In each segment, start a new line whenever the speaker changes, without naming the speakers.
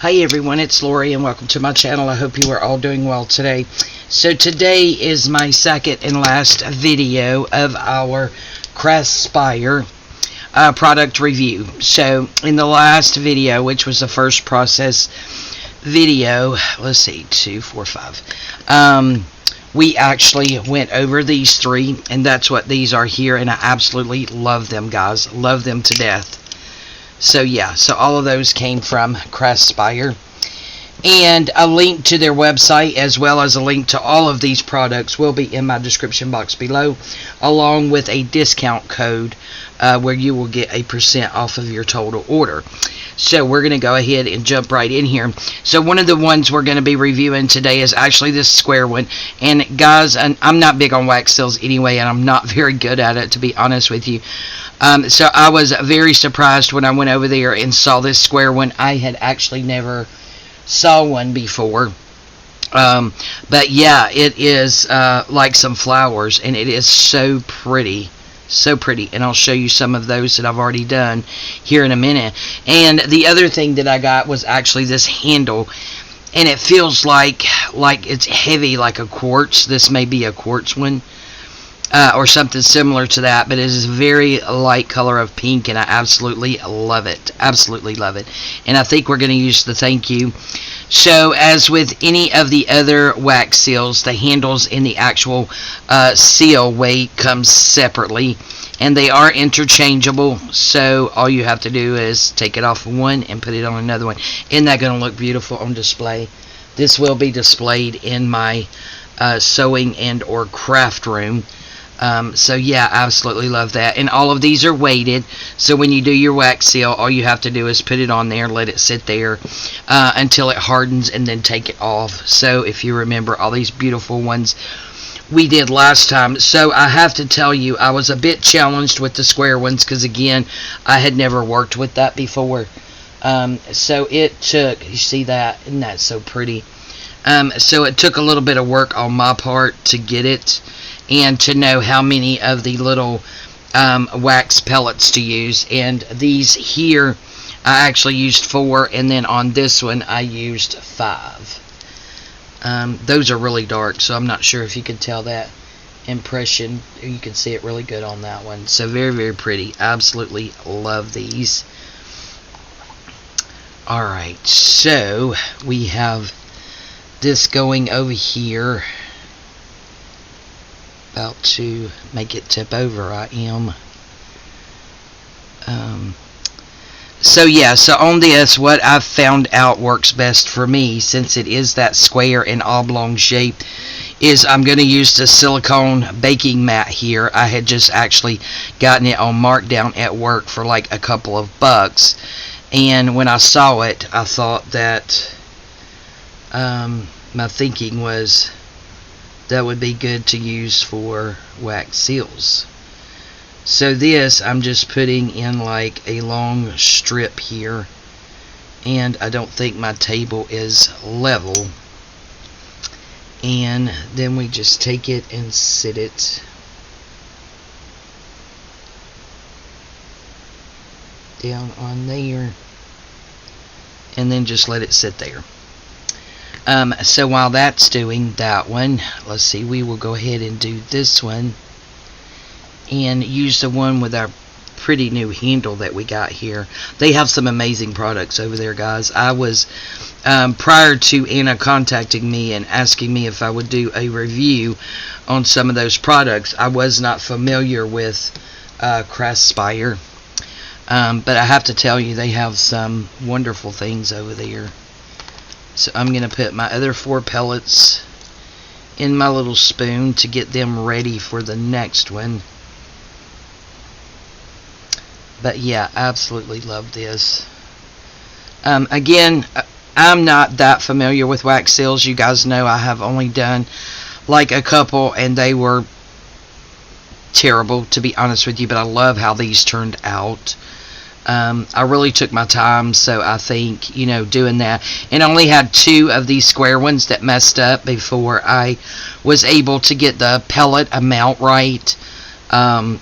Hi everyone, it's Lori and welcome to my channel. I hope you are all doing well today. So today is my second and last video of our Craspire product review. So in the last video, which was the first process video, let's see, 2, 4, 5, we actually went over these three, and that's what these are here, and I absolutely love them, guys. Love them to death. So yeah, so all of those came from Craspire, and a link to their website as well as a link to all of these products will be in my description box below, along with a discount code where you will get a % off of your total order. So we're going to go ahead and jump right in here. So one of the ones we're going to be reviewing today is actually this square one. And guys, I'm not big on wax seals anyway, and I'm not very good at it, to be honest with you. So I was very surprised when I went over there and saw this square one. I had actually never saw one before. But yeah, it is like some flowers, and it is so pretty. So pretty, and I'll show you some of those that I've already done here in a minute. And the other thing that I got was actually this handle, and it feels like it's heavy, like a quartz. This may be a quartz one, or something similar to that, but it is a very light color of pink, and I absolutely love it. Absolutely love it. And I think we're going to use the thank you. So as with any of the other wax seals, the handles and the actual seal weight comes separately, and they are interchangeable. So all you have to do is take it off one and put it on another one. Isn't that going to look beautiful on display? This will be displayed in my sewing and or craft room. So yeah, I absolutely love that. And all of these are weighted, so when you do your wax seal, all you have to do is put it on there, let it sit there until it hardens, and then take it off. So if you remember all these beautiful ones we did last time. So I have to tell you, I was a bit challenged with the square ones, because again, I had never worked with that before. So it took, you see that, isn't that so pretty? So it took a little bit of work on my part to get it, and to know how many of the little wax pellets to use. And these here, I actually used 4, and then on this one I used 5. Those are really dark, so I'm not sure if you could tell that impression. You can see it really good on that one. So very, very pretty. Absolutely love these. Alright, so we have this going over here. About to make it tip over, I am. So yeah, so on this, what I've found out works best for me, since it is that square and oblong shape, is I'm going to use the silicone baking mat here. I had just actually gotten it on markdown at work for like a couple of bucks, and when I saw it, I thought that my thinking was that would be good to use for wax seals. So this, I'm just putting in like a long strip here, and I don't think my table is level. And then we just take it and sit it down on there, and then just let it sit there. So while that's doing that one, let's see, we will go ahead and do this one and use the one with our pretty new handle that we got here. They have some amazing products over there, guys. I was, prior to Anna contacting me and asking me if I would do a review on some of those products, I was not familiar with Craspire. But I have to tell you, they have some wonderful things over there. So I'm going to put my other 4 pellets in my little spoon to get them ready for the next one. But yeah, absolutely love this. Again, I'm not that familiar with wax seals. You guys know I have only done like a couple, and they were terrible, to be honest with you. But I love how these turned out. I really took my time, so I think, you know, doing that, and only had 2 of these square ones that messed up before I was able to get the pellet amount right, and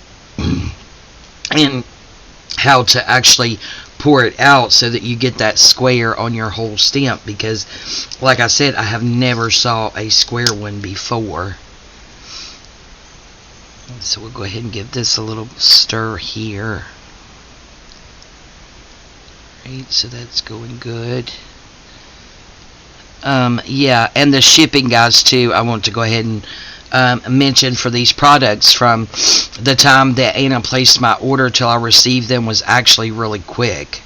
how to actually pour it out so that you get that square on your whole stamp, because like I said, I have never saw a square one before. So we'll go ahead and give this a little stir here. Right, so that's going good. Yeah, and the shipping, guys, too, I want to go ahead and mention for these products, from the time that Anna placed my order till I received them was actually really quick.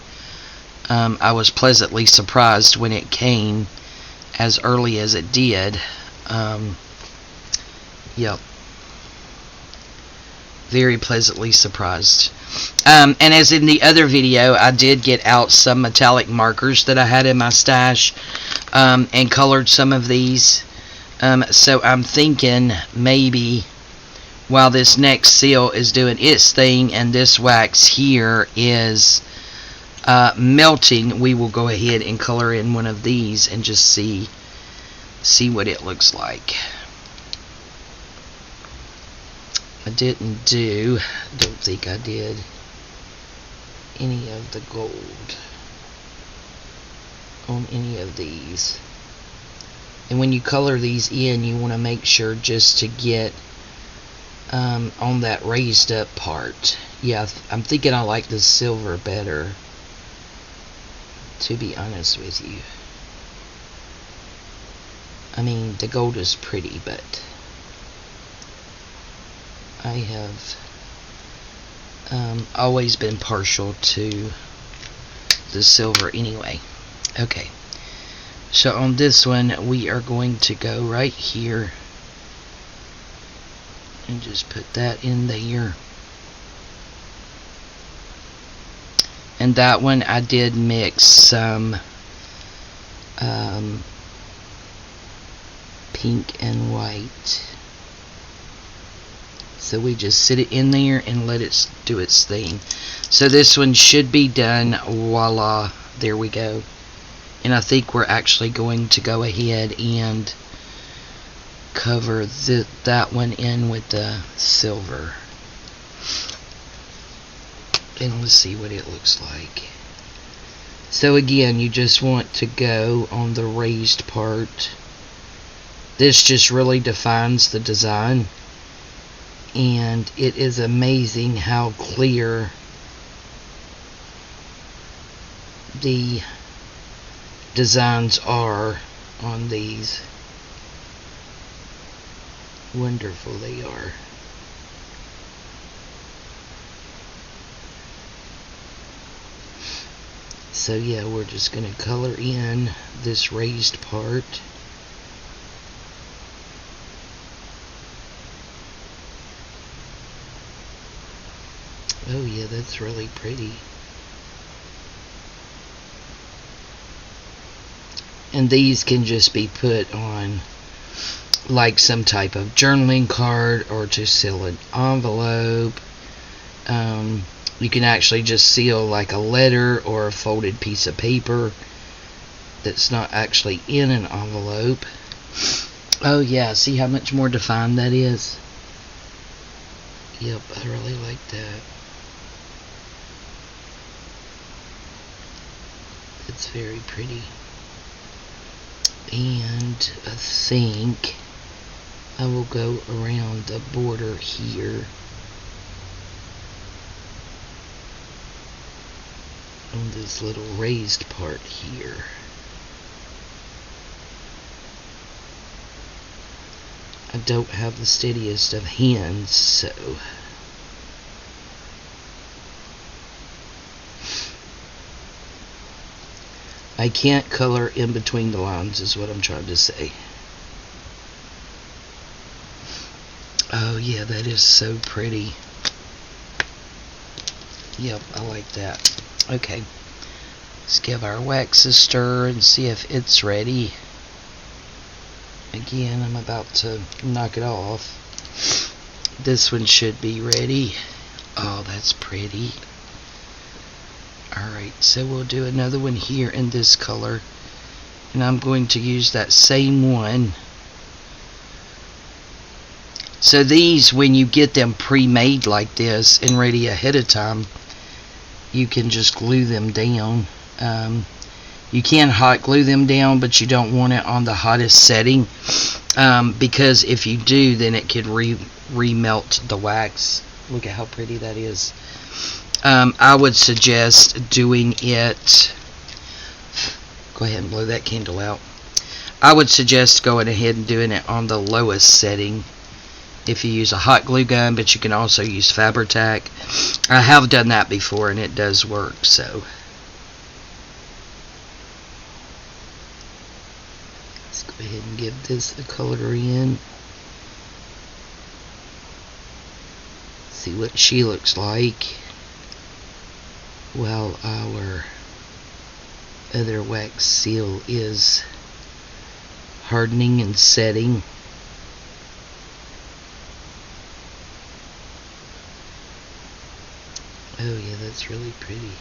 I was pleasantly surprised when it came as early as it did. Yep. Very pleasantly surprised. And as in the other video, I did get out some metallic markers that I had in my stash, and colored some of these. So I'm thinking maybe while this next seal is doing its thing and this wax here is melting, we will go ahead and color in one of these and just see what it looks like. I don't think I did any of the gold on any of these. And when you color these in, you want to make sure just to get on that raised up part. Yeah, I'm thinking I like the silver better, to be honest with you. I mean, the gold is pretty, but I have always been partial to the silver anyway. Okay, so on this one we are going to go right here and just put that in there. And that one I did mix some pink and white. So we just sit it in there and let it do its thing. So this one should be done. Voila, there we go. And I think we're actually going to go ahead and cover that one in with the silver. And let's see what it looks like. So again, you just want to go on the raised part. This just really defines the design. And it is amazing how clear the designs are on these. Wonderful they are. So yeah, we're just going to color in this raised part. Oh yeah, that's really pretty. And these can just be put on like some type of journaling card or to seal an envelope. You can actually just seal like a letter or a folded piece of paper that's not actually in an envelope. Oh yeah, see how much more defined that is? Yep, I really like that. It's very pretty. And I think I will go around the border here on this little raised part here. I don't have the steadiest of hands, so I can't color in between the lines is what I'm trying to say. Oh yeah, that is so pretty. Yep, I like that. Okay, let's give our wax a stir and see if it's ready. Again, I'm about to knock it off. This one should be ready. Oh, that's pretty. Alright, so we'll do another one here in this color. And I'm going to use that same one. So these, when you get them pre-made like this and ready ahead of time, you can just glue them down. You can hot glue them down, but you don't want it on the hottest setting, because if you do, then it could remelt the wax. Look at how pretty that is. I would suggest doing it. Go ahead and blow that candle out. I would suggest going ahead and doing it on the lowest setting if you use a hot glue gun, but you can also use Fabri-Tac. I have done that before and it does work. So let's go ahead and give this a color in. See what she looks like while our other wax seal is hardening and setting. Oh yeah, that's really pretty.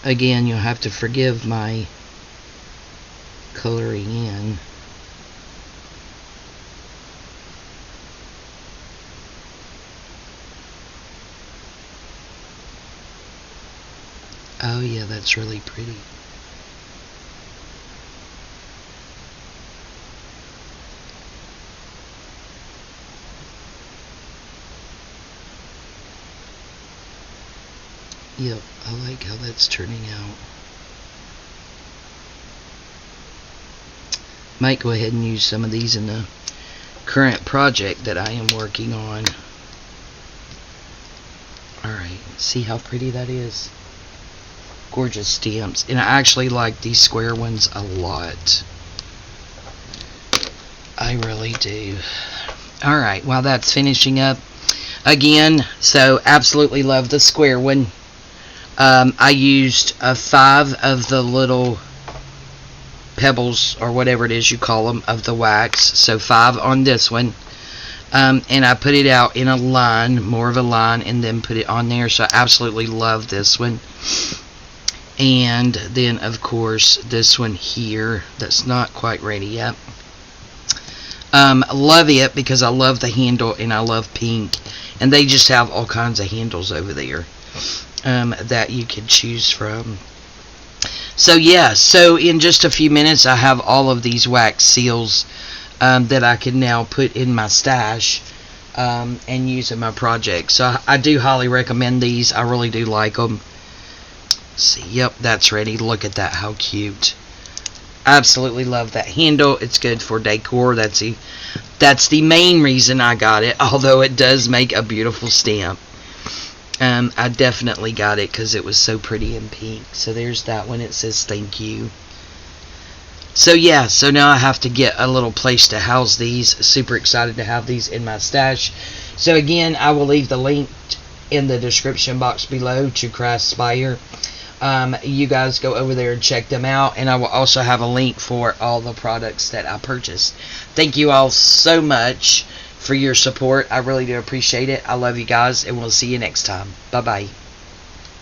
Again, you'll have to forgive my coloring in. Oh yeah, that's really pretty. Yep, I like how that's turning out. Might go ahead and use some of these in the current project that I am working on. Alright, see how pretty that is? Gorgeous stamps. And I actually like these square ones a lot. I really do. Alright, while that's finishing up, again, so absolutely love the square one. I used 5 of the little pebbles, or whatever it is you call them, of the wax. So 5 on this one. And I put it out in a line, more of a line, and then put it on there. So I absolutely love this one. And then, of course, this one here that's not quite ready yet. Love it because I love the handle and I love pink. And they just have all kinds of handles over there that you can choose from. So yeah, so in just a few minutes I have all of these wax seals that I can now put in my stash and use in my project. So I do highly recommend these. I really do like them. See, yep, that's ready. Look at that, how cute. Absolutely love that handle. It's good for decor. That's the main reason I got it, although it does make a beautiful stamp. I definitely got it because it was so pretty in pink. So there's that one. It says thank you. So yeah, so now I have to get a little place to house these. Super excited to have these in my stash. So again, I will leave the link in the description box below to Craspire. You guys go over there and check them out, and I will also have a link for all the products that I purchased. Thank you all so much for your support. I really do appreciate it. I love you guys, and we'll see you next time. Bye bye.